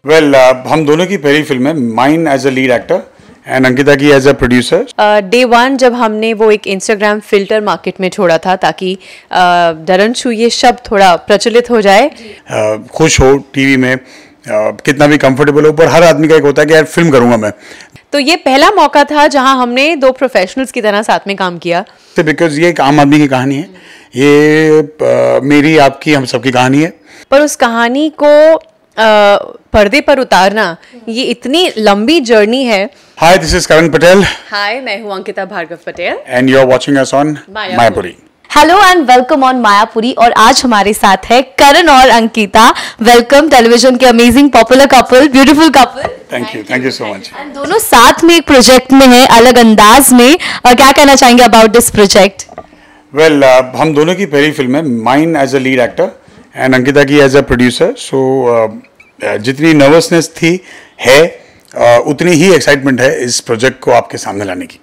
हम दोनों की पहली फिल्म है, mine as a lead actor and Ankita की as a producer. Day one जब हमने वो एक इंस्टाग्राम फिल्टर मार्केट में छोड़ा था ताकि डरनशू ये शब्द थोड़ा प्रचलित हो जाए, खुश हो टीवी में, कितना भी कंफर्टेबल हो, पर हर आदमी का एक होता है कि यार फिल्म करूंगा मैं। तो ये पहला मौका था जहां हमने दो प्रोफेशनल्स की तरह साथ में काम किया। बिकॉज ये एक आम आदमी की कहानी है, ये मेरी आपकी हम सबकी कहानी है, पर उस कहानी को पर्दे पर उतारना ये इतनी लंबी जर्नी है। Hi, this is Karan Patel. Hi, मैं हूँ Ankita Bhargava Patel and you are watching us on Mayapuri. Hello and welcome on Mayapuri. और आज हमारे साथ है करण और अंकिता। वेलकम टेलीविजन के amazing popular couple, beautiful couple. Thank you so much. And दोनों साथ में एक प्रोजेक्ट में है, अलग अंदाज में। क्या कहना चाहेंगे अबाउट दिस प्रोजेक्ट? हम दोनों की पहली फिल्म है, mine as a lead actor and Ankita की एज अ प्रोड्यूसर। सो जितनी नर्वसनेस थी है उतनी ही एक्साइटमेंट है इस प्रोजेक्ट को आपके सामने लाने की।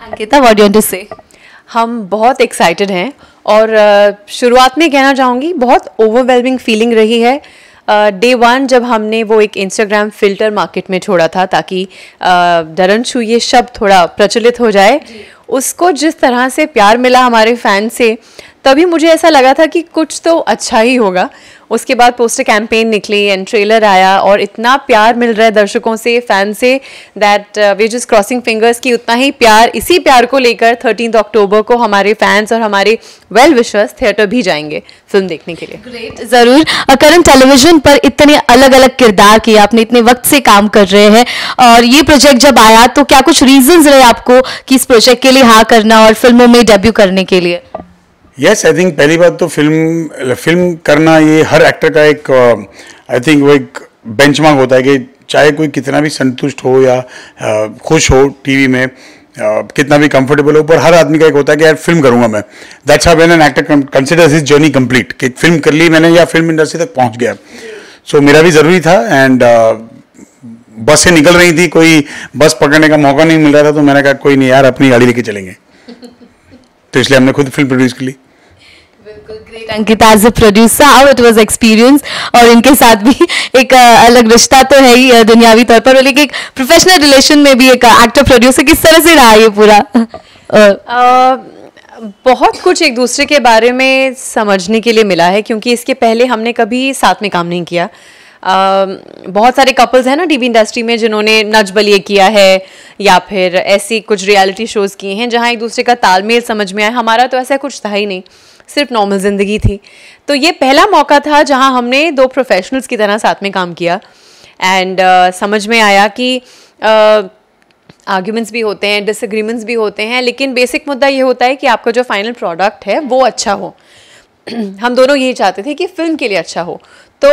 Ankita, what do you want to say? हम बहुत एक्साइटेड हैं और शुरुआत में कहना चाहूँगी बहुत ओवरवेलमिंग फीलिंग रही है। डे वन जब हमने वो एक इंस्टाग्राम फिल्टर मार्केट में छोड़ा था ताकि डरनशू ये शब्द थोड़ा प्रचलित हो जाए, उसको जिस तरह से प्यार मिला हमारे फैन से, तभी मुझे ऐसा लगा था कि कुछ तो अच्छा ही होगा। उसके बाद पोस्टर कैंपेन निकली एंड ट्रेलर आया और इतना प्यार मिल रहा है दर्शकों से, फैन से, that we just crossing fingers की उतना ही प्यार, इसी प्यार को लेकर 13 अक्टूबर को हमारे फैंस और हमारे वेल विशर्स थिएटर भी जाएंगे फिल्म देखने के लिए। ग्रेट, जरूर। करण, टेलीविजन पर इतने अलग अलग किरदार किए आपने, इतने वक्त से काम कर रहे हैं, और ये प्रोजेक्ट जब आया तो क्या कुछ रीजंस रहे आपको कि इस प्रोजेक्ट के लिए हाँ करना और फिल्मों में डेब्यू करने के लिए? यस, आई थिंक पहली बात तो फिल्म करना ये हर एक्टर का एक आई थिंक वो एक बेंचमार्क होता है कि चाहे कोई कितना भी संतुष्ट हो या खुश हो टीवी में, कितना भी कंफर्टेबल हो, पर हर आदमी का एक होता है कि यार फिल्म करूंगा मैं। That's how when an actor considers his journey complete, कि फिल्म कर ली मैंने या फिल्म इंडस्ट्री तक पहुंच गया। सो मेरा भी जरूरी था एंड बसें निकल रही थी, कोई बस पकड़ने का मौका नहीं मिल रहा था, तो मैंने कहा कोई नहीं यार, अपनी गाड़ी लेके चलेंगे। तो इसलिए हमने खुद फिल्म प्रोड्यूस की ली। Great Ankita, as a producer how it was experience? और इनके साथ भी एक अलग रिश्ता तो है ही दुनियावी तौर पर, लेकिन एक प्रोफेशनल रिलेशन में भी एक एक्टर प्रोड्यूसर किस तरह से रहा ये पूरा? बहुत कुछ एक दूसरे के बारे में समझने के लिए मिला है, क्योंकि इसके पहले हमने कभी साथ में काम नहीं किया। बहुत सारे कपल्स हैं ना टीवी इंडस्ट्री में जिन्होंने नच बलिए किया है या फिर ऐसी कुछ रियलिटी शोज़ किए हैं जहां एक दूसरे का तालमेल समझ में आया। हमारा तो ऐसा कुछ था ही नहीं, सिर्फ नॉर्मल ज़िंदगी थी। तो ये पहला मौका था जहां हमने दो प्रोफेशनल्स की तरह साथ में काम किया एंड समझ में आया कि आर्ग्यूमेंट्स भी होते हैं, डिसएग्रीमेंट्स भी होते हैं, लेकिन बेसिक मुद्दा ये होता है कि आपका जो फाइनल प्रोडक्ट है वो अच्छा हो। हम दोनों यही चाहते थे कि फिल्म के लिए अच्छा हो। तो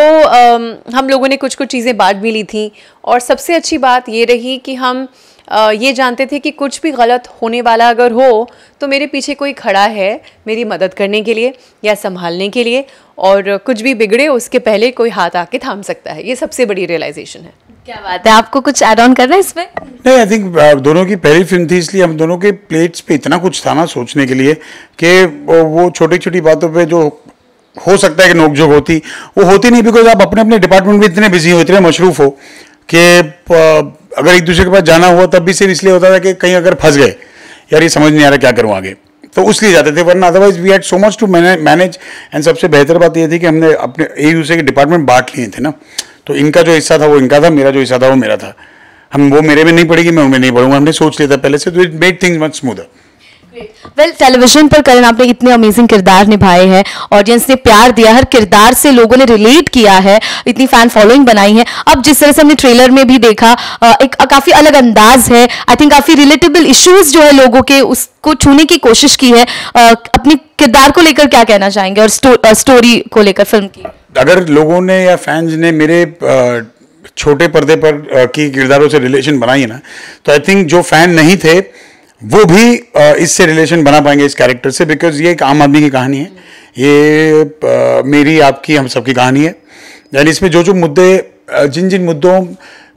हम लोगों ने कुछ चीज़ें बांट भी ली थी, और सबसे अच्छी बात ये रही कि हम ये जानते थे कि कुछ भी गलत होने वाला अगर हो तो मेरे पीछे कोई खड़ा है मेरी मदद करने के लिए या संभालने के लिए, और कुछ भी बिगड़े उसके पहले कोई हाथ आके थाम सकता है। ये सबसे बड़ी रियलाइजेशन है। क्या बात है, आपको कुछ ऐड ऑन करना है इसमें? नहीं, आई थिंक दोनों की पहली फिल्म थी, इसलिए हम दोनों के प्लेट्स पे इतना कुछ था ना सोचने के लिए कि वो छोटी छोटी बातों पे जो हो सकता है कि नोकझोंक होती, वो होती नहीं, बिकॉज आप अपने अपने डिपार्टमेंट में इतने बिजी हो, इतने मशरूफ हो कि अगर एक दूसरे के पास जाना हुआ तब भी सिर्फ इसलिए होता था कि कहीं अगर फंस गए, यार ये समझ नहीं आ रहा क्या करूँ आगे, तो उसलिए जाते थे, वरना otherwise we had so much to manage. And सबसे बेहतर बात ये थी कि हमने अपने एक दूसरे के डिपार्टमेंट बांट लिए थे ना, तो इनका जो हिस्सा था वो इनका था, मेरा जो हिस्सा था वो मेरा था। हम वो मेरे में नहीं पड़ेगी, मैं उनमें नहीं पढ़ूंगा, हमने सोच लिया था पहले से, तो it made things much smoother. Well, television पर करण आपने इतने अमेजिंग किरदार निभाए हैं, ऑडियंस ने प्यार दिया, हर किरदार से लोगों ने रिलेट किया है, इतनी फैन फॉलोइंग बनाई है। अब जिस तरह से हमने ट्रेलर में भी देखा, एक काफी अलग अंदाज है, आई थिंक काफी रिलेटेबल इश्यूज जो है लोगों के, उसको छूने की कोशिश की है। अपने किरदार को लेकर क्या कहना चाहेंगे और स्टोरी को लेकर फिल्म की? अगर लोगों ने या फैंस ने मेरे छोटे पर्दे पर की किरदारों से रिलेशन बनाई है ना, तो आई थिंक जो फैन नहीं थे वो भी इससे रिलेशन बना पाएंगे इस कैरेक्टर से, बिकॉज ये एक आम आदमी की कहानी है, ये मेरी आपकी हम सबकी कहानी है। यानी इसमें जो जो मुद्दे, जिन जिन मुद्दों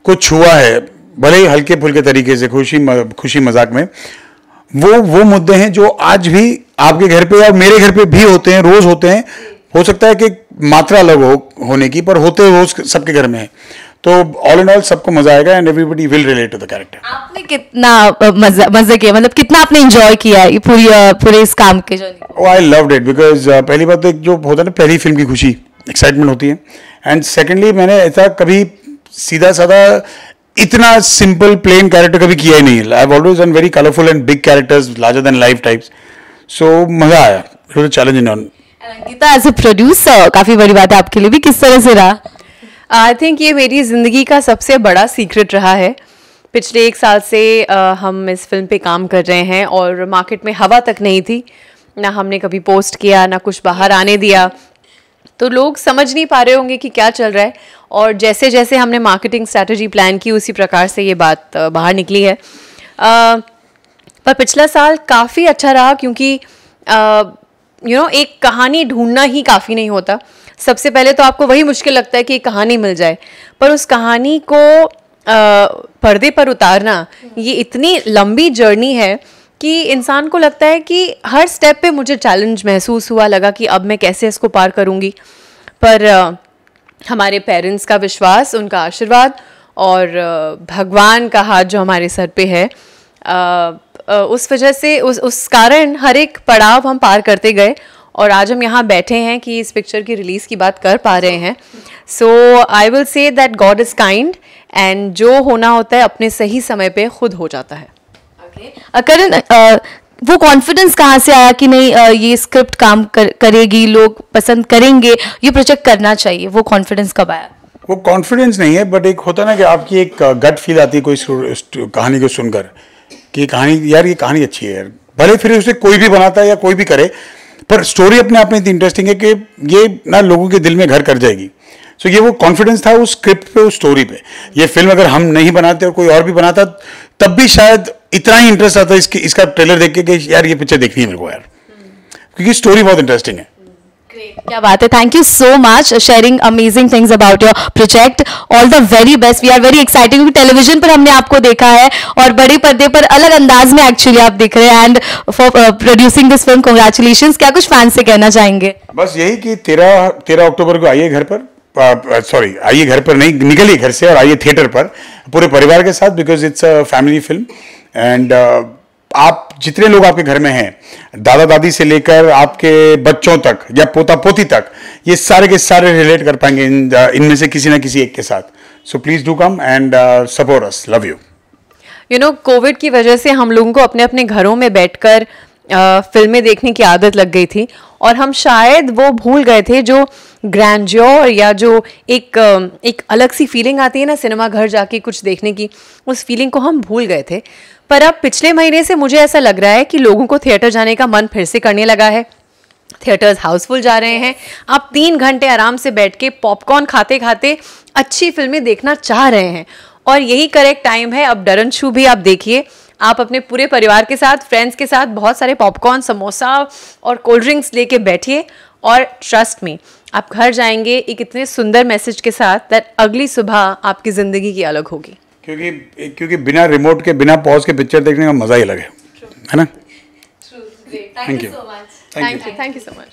को छुआ है, भले ही हल्के फुल्के तरीके से, खुशी मजाक में, वो मुद्दे हैं जो आज भी आपके घर पे और मेरे घर पे भी होते हैं, रोज होते हैं। हो सकता है कि मात्रा अलग होने की, पर होते रोज सबके घर में है। तो ऑल इन ऑल सबको मजा आएगा and everybody will relate to the character. आपने कितना मजे किया, मतलब कितना आपने एंजॉय किया है पूरे इस काम के journey? Oh I loved it because पहली बात तो एक जो होता है ना पहली फिल्म की खुशी, एक्साइटमेंट होती है, एंड सेकेंडली मैंने ऐसा कभी सीधा साधा इतना सिंपल प्लेन कैरेक्टर कभी किया ही नहीं है। I have always done very colourful and big characters, larger than life types, so मजा आया। It was a challenge in on. Ankita as a producer काफी बड़ी बात है आपके लिए भी, किस तरह से रहा? आई थिंक ये मेरी ज़िंदगी का सबसे बड़ा सीक्रेट रहा है। पिछले 1 साल से हम इस फिल्म पे काम कर रहे हैं और मार्केट में हवा तक नहीं थी, ना हमने कभी पोस्ट किया, ना कुछ बाहर आने दिया, तो लोग समझ नहीं पा रहे होंगे कि क्या चल रहा है। और जैसे जैसे हमने मार्केटिंग स्ट्रैटेजी प्लान की उसी प्रकार से ये बात बाहर निकली है। पर पिछला साल काफ़ी अच्छा रहा क्योंकि एक कहानी ढूंढना ही काफ़ी नहीं होता। सबसे पहले तो आपको वही मुश्किल लगता है कि एक कहानी मिल जाए, पर उस कहानी को पर्दे पर उतारना ये इतनी लंबी जर्नी है कि इंसान को लगता है कि हर स्टेप पे मुझे चैलेंज महसूस हुआ, लगा कि अब मैं कैसे इसको पार करूँगी। पर हमारे पेरेंट्स का विश्वास, उनका आशीर्वाद और भगवान का हाथ जो हमारे सर पे है, उस वजह से उस कारण हर एक पड़ाव हम पार करते गए और आज हम यहाँ बैठे हैं कि इस पिक्चर की रिलीज़ की बात कर पा रहे हैं। So I will say that God is kind and जो होना होता है अपने सही समय पे खुद हो जाता है। करण, वो कॉन्फिडेंस कहाँ से आया कि नहीं ये स्क्रिप्ट काम करेगी, लोग पसंद करेंगे, ये प्रोजेक्ट करना चाहिए? वो कॉन्फिडेंस कब आया? वो कॉन्फिडेंस नहीं है, बट एक होता ना कि आपकी एक गट फील आती है कोई कहानी को सुनकर कि कहानी, यार ये कहानी अच्छी है यार, भले फिर उसे कोई भी बनाता है या कोई भी करे, पर स्टोरी अपने आप में इतनी इंटरेस्टिंग है कि ये ना लोगों के दिल में घर कर जाएगी। सो ये वो कॉन्फिडेंस था उस स्क्रिप्ट पे, उस स्टोरी पे। ये फिल्म अगर हम नहीं बनाते और कोई और भी बनाता तब भी शायद इतना ही इंटरेस्ट आता इसका ट्रेलर देख के कि यार ये पिक्चर देखनी है मेरे को यार, क्योंकि स्टोरी बहुत इंटरेस्टिंग है। क्या बात है, thank you so much sharing amazing things about your project. All the very best, we are very excited क्योंकि टेलीविजन पर हमने आपको देखा है और बड़े पर्दे पर अलग अंदाज में एक्चुअली आप दिख रहे हैं, and for producing this film congratulations. क्या कुछ फैंस से कहना चाहेंगे? बस यही कि 13 अक्टूबर को आइए घर पर, सॉरी आइए घर पर नहीं, निकलिए घर से और आइए थिएटर पर पूरे परिवार के साथ, because it's a family film. And आप जितने लोग आपके घर में हैं, दादा दादी से लेकर आपके बच्चों तक या पोता पोती तक, ये सारे के सारे रिलेट कर पाएंगे इनमें से किसी ना किसी एक के साथ। So please do come and support us, love you. Covid की वजह से हम लोगों को अपने अपने घरों में बैठकर फिल्में देखने की आदत लग गई थी और हम शायद वो भूल गए थे जो ग्रैंड्योर या जो एक अलग सी फीलिंग आती है ना सिनेमा घर जाके कुछ देखने की, उस फीलिंग को हम भूल गए थे। पर अब पिछले महीने से मुझे ऐसा लग रहा है कि लोगों को थिएटर जाने का मन फिर से करने लगा है। थिएटर्स हाउसफुल जा रहे हैं, आप 3 घंटे आराम से बैठ के पॉपकॉर्न खाते खाते अच्छी फिल्में देखना चाह रहे हैं और यही करेक्ट टाइम है। अब डरन शू भी आप देखिए, आप अपने पूरे परिवार के साथ, फ्रेंड्स के साथ बहुत सारे पॉपकॉर्न, समोसा और कोल्ड ड्रिंक्स लेके बैठिए और ट्रस्ट में आप घर जाएंगे एक इतने सुंदर मैसेज के साथ दैट अगली सुबह आपकी ज़िंदगी की अलग होगी। क्योंकि बिना रिमोट के, बिना पॉज के पिक्चर देखने का मजा ही अलग है ना? Thank you so much.